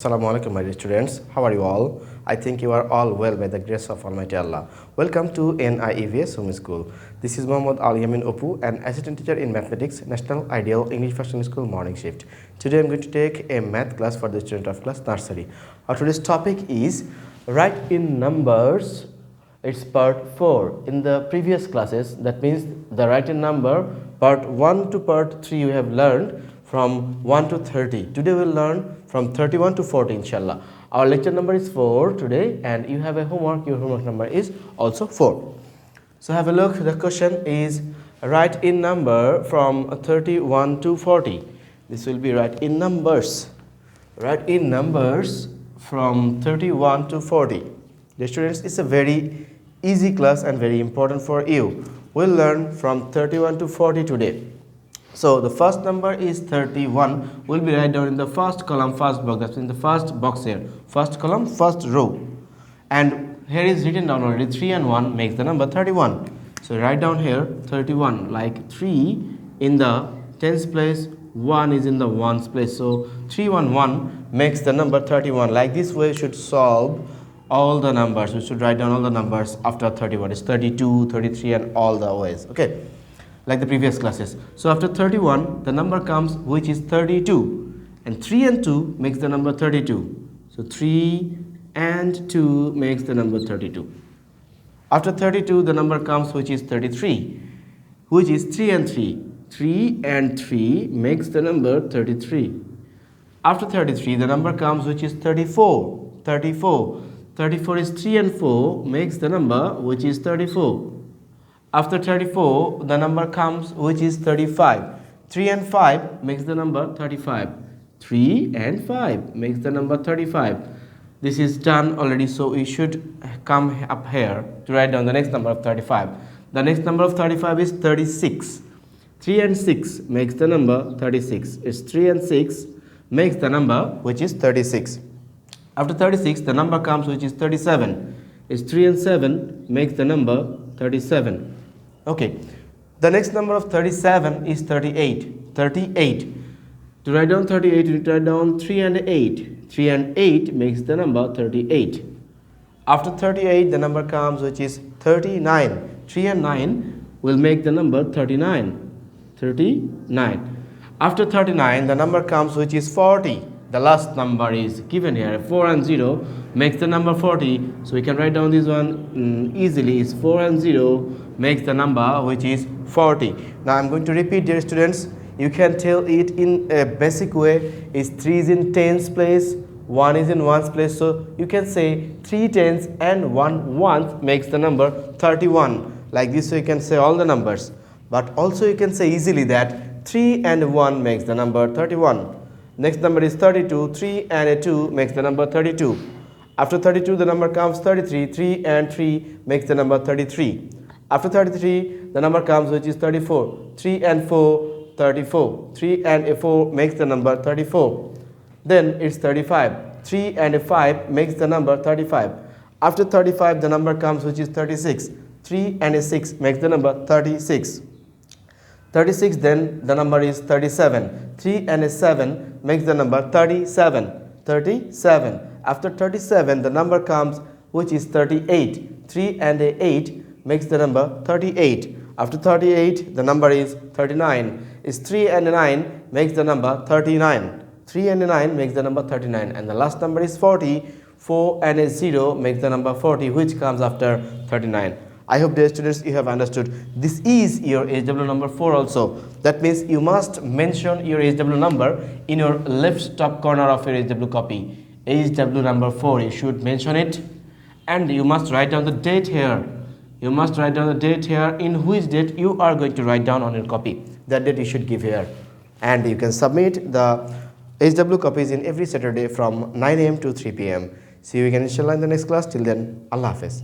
Assalamu alaikum, my dear students. How are you all? I think you are all well by the grace of Almighty Allah. Welcome to NIEVS Home School. This is Muhammad Yamin Apu, an assistant teacher in mathematics, National Ideal English First School morning shift. Today I am going to take a math class for the student of class nursery. Our today's topic is write in numbers. It's part 4. In the previous classes, that means the write in number part 1 to part 3 you have learned from 1 to 30. Today we will learn from 31 to 40 inshallah. Our lecture number is 4 today and you have a homework. Your homework number is also 4. So have a look. The question is write in number from 31 to 40. This will be write in numbers. Write in numbers from 31 to 40. The students, it's a very easy class and very important for you. We'll learn from 31 to 40 today. So the first number is 31. We'll be write down in the first column, first box. That's in the first box here. First column, first row. And here is written down already 3 and 1 makes the number 31. So write down here 31, like 3 in the tens place, 1 is in the ones place. So 3 1 1 makes the number 31. Like this way you should solve all the numbers. We should write down all the numbers after 31. It's 32, 33 and all the ways. Okay, like the previous classes. So after 31 the number comes which is 32, and 3 and 2 makes the number 32. So 3 and 2 makes the number 32. After 32 the number comes which is 33, which is 3 and 3. 3 and 3 makes the number 33. After 33 the number comes which is 34. 34 is 3 and 4 makes the number which is 34. After 34 the number comes which is 35. 3 and 5 makes the number 35. 3 and 5 makes the number 35. This is done already, so we should come up here to write down the next number of 35. The next number of 35 is 36. 3 and 6 makes the number 36. It's 3 and 6 makes the number which is 36. After 36 the number comes which is 37. It's 3 and 7 makes the number 37. Okay, the next number of 37 is 38. 38. To write down 38, you write down 3 and 8. 3 and 8 makes the number 38. After 38, the number comes which is 39. 3 and 9 will make the number 39. 39. After 39, the number comes which is 40. The last number is given here. 4 and 0 makes the number 40. So we can write down this one easily. It's 4 and 0 makes the number which is 40. Now I'm going to repeat, dear students. You can tell it in a basic way. Is 3 is in tens place, 1 is in ones place. So you can say 3 tens and 1 ones makes the number 31. Like this, so you can say all the numbers. But also you can say easily that 3 and 1 makes the number 31. Next number is 32. 3 and a 2 makes the number 32. After 32 the number comes 33. 3 and 3 makes the number 33. After 33 the number comes which is 34. 3 and 4 34. 3 and a 4 makes the number 34. Then it's 35. 3 and a 5 makes the number 35. After 35 the number comes which is 36. 3 and a 6 makes the number 36. 36, then the number is 37. 3 and a 7 makes the number 37. 37. After 37 the number comes which is 38. 3 and a 8 makes the number 38. After 38 the number is 39. Is 3 and a 9 makes the number 39. 3 and a 9 makes the number 39. And the last number is 40. 4 and a 0 makes the number 40, which comes after 39. I hope, dear students, you have understood. This is your HW number 4 also. That means you must mention your HW number in your left top corner of your HW copy. HW number 4, you should mention it. And you must write down the date here. You must write down the date here, in which date you are going to write down on your copy. That date you should give here. And you can submit the HW copies in every Saturday from 9 AM to 3 PM. See you again inshallah in the next class. Till then, Allah Hafiz.